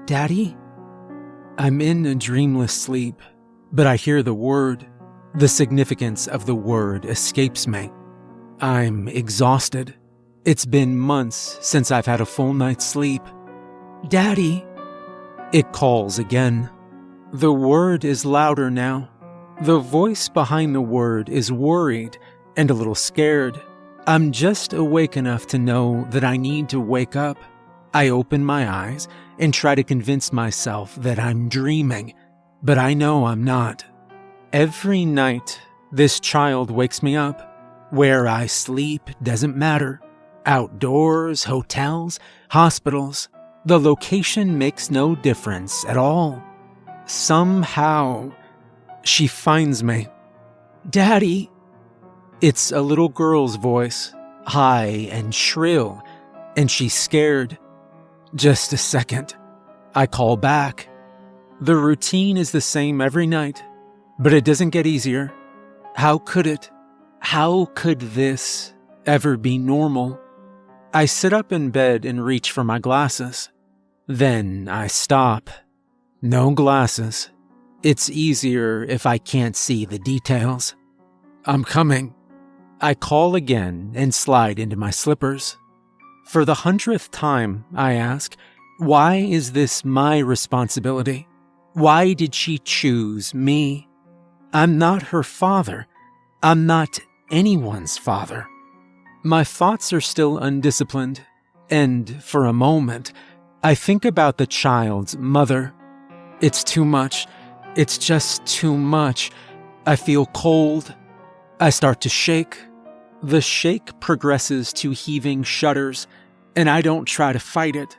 Daddy? I'm in a dreamless sleep, but I hear the word. The significance of the word escapes me. I'm exhausted. It's been months since I've had a full night's sleep. Daddy? It calls again. The word is louder now. The voice behind the word is worried and a little scared. I'm just awake enough to know that I need to wake up. I open my eyes and try to convince myself that I'm dreaming, but I know I'm not. Every night, this child wakes me up. Where I sleep doesn't matter. Outdoors, hotels, hospitals, the location makes no difference at all. Somehow, she finds me. Daddy! It's a little girl's voice, high and shrill, and she's scared. Just a second. I call back. The routine is the same every night, but it doesn't get easier. How could it? How could this ever be normal? I sit up in bed and reach for my glasses. Then I stop. No glasses. It's easier if I can't see the details. I'm coming. I call again and slide into my slippers. For the 100th time, I ask, why is this my responsibility? Why did she choose me? I'm not her father. I'm not anyone's father. My thoughts are still undisciplined, and for a moment, I think about the child's mother. It's too much. It's just too much. I feel cold. I start to shake. The shake progresses to heaving shudders, and I don't try to fight it.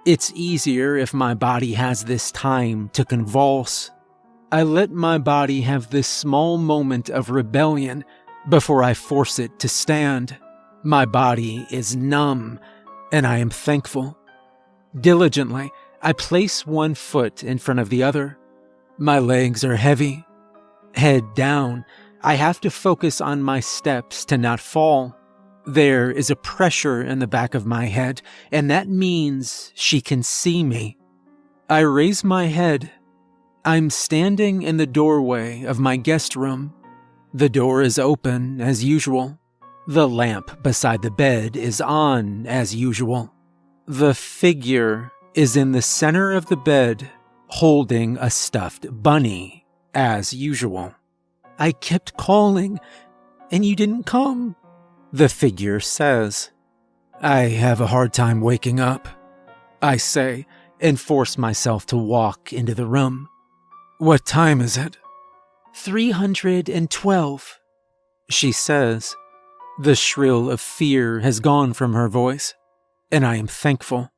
It's easier if my body has this time to convulse. I let my body have this small moment of rebellion before I force it to stand. My body is numb, and I am thankful. Diligently, I place one foot in front of the other. My legs are heavy. Head down, I have to focus on my steps to not fall. There is a pressure in the back of my head, and that means she can see me. I raise my head. I'm standing in the doorway of my guest room. The door is open as usual. The lamp beside the bed is on as usual. The figure is in the center of the bed, holding a stuffed bunny as usual. I kept calling, and you didn't come, the figure says. I have a hard time waking up, I say, and force myself to walk into the room. What time is it? 312, she says. The shrill of fear has gone from her voice, and I am thankful.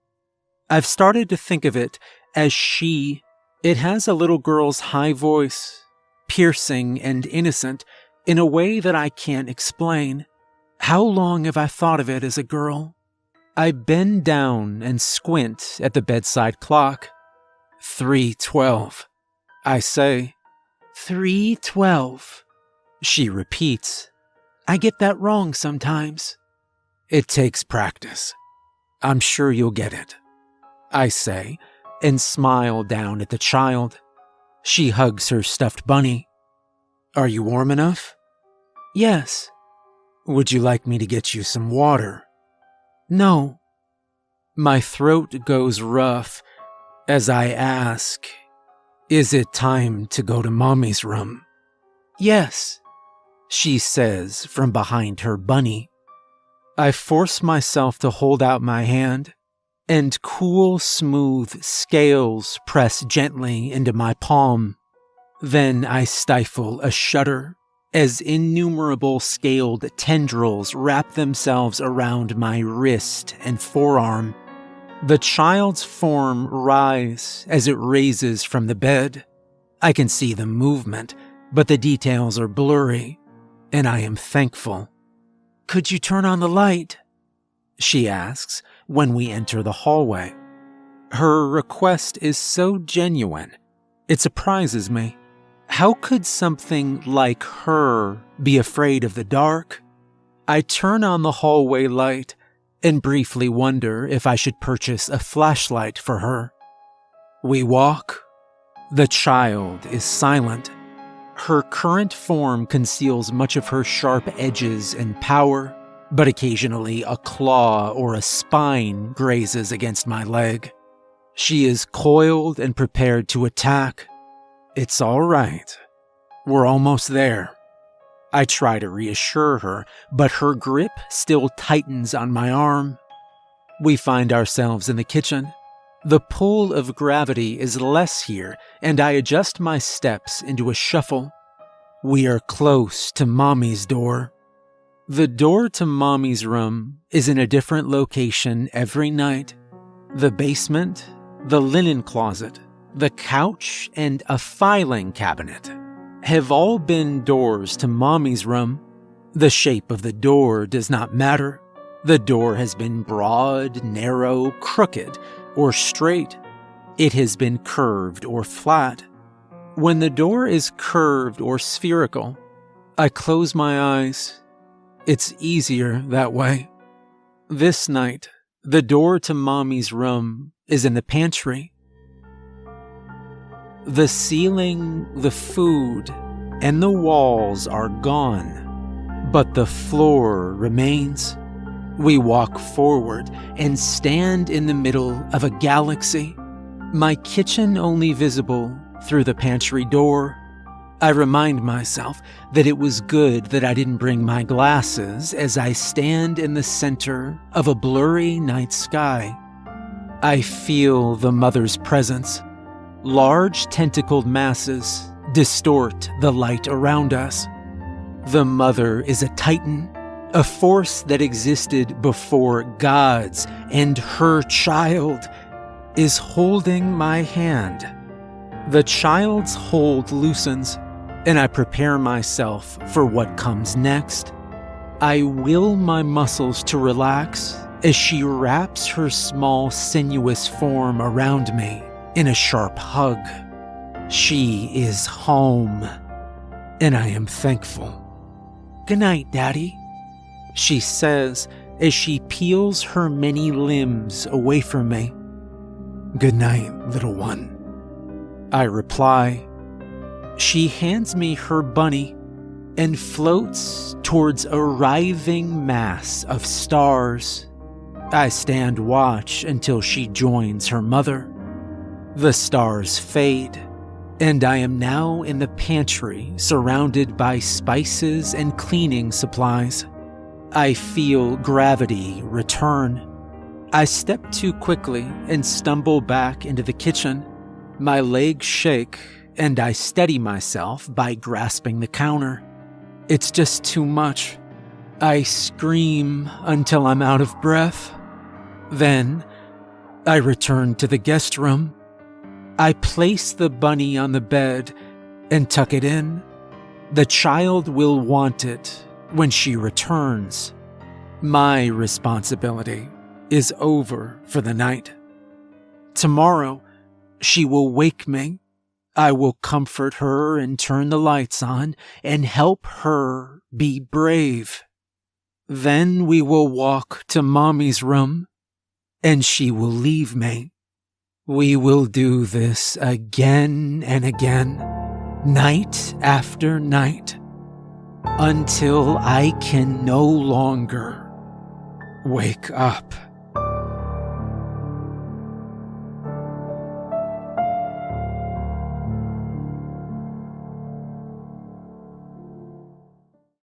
I've started to think of it as she. It has a little girl's high voice, piercing and innocent in a way that I can't explain. How long have I thought of it as a girl? I bend down and squint at the bedside clock. 3:12, I say. 3:12, she repeats. I get that wrong sometimes. It takes practice. I'm sure you'll get it, I say, and smile down at the child. She hugs her stuffed bunny. Are you warm enough? Yes. Would you like me to get you some water? No. My throat goes rough as I ask, is it time to go to Mommy's room? Yes, she says from behind her bunny. I force myself to hold out my hand, and cool, smooth scales press gently into my palm. Then I stifle a shudder as innumerable scaled tendrils wrap themselves around my wrist and forearm. The child's form writhes as it raises from the bed. I can see the movement, but the details are blurry, and I am thankful. Could you turn on the light? She asks when we enter the hallway. Her request is so genuine, it surprises me. How could something like her be afraid of the dark? I turn on the hallway light and briefly wonder if I should purchase a flashlight for her. We walk. The child is silent. Her current form conceals much of her sharp edges and power, but occasionally a claw or a spine grazes against my leg. She is coiled and prepared to attack. It's all right. We're almost there. I try to reassure her, but her grip still tightens on my arm. We find ourselves in the kitchen. The pull of gravity is less here, and I adjust my steps into a shuffle. We are close to Mommy's door. The door to Mommy's room is in a different location every night. The basement, the linen closet, the couch, and a filing cabinet have all been doors to Mommy's room. The shape of the door does not matter. The door has been broad, narrow, crooked, or straight. It has been curved or flat. When the door is curved or spherical, I close my eyes. It's easier that way. This night, the door to Mommy's room is in the pantry. The ceiling, the food, and the walls are gone, but the floor remains. We walk forward and stand in the middle of a galaxy. My kitchen only visible through the pantry door. I remind myself that it was good that I didn't bring my glasses as I stand in the center of a blurry night sky. I feel the mother's presence. Large tentacled masses distort the light around us. The mother is a titan, a force that existed before gods, and her child is holding my hand. The child's hold loosens, and I prepare myself for what comes next. I will my muscles to relax as she wraps her small, sinuous form around me in a sharp hug. She is home, and I am thankful. "Good night, Daddy," she says as she peels her many limbs away from me. "Good night, little one," I reply. She hands me her bunny and floats towards a writhing mass of stars. I stand watch until she joins her mother. The stars fade, and I am now in the pantry surrounded by spices and cleaning supplies. I feel gravity return. I step too quickly and stumble back into the kitchen. My legs shake, and I steady myself by grasping the counter. It's just too much. I scream until I'm out of breath. Then, I return to the guest room. I place the bunny on the bed and tuck it in. The child will want it when she returns. My responsibility is over for the night. Tomorrow, she will wake me. I will comfort her and turn the lights on and help her be brave. Then we will walk to Mommy's room, and she will leave me. We will do this again and again, night after night, until I can no longer wake up.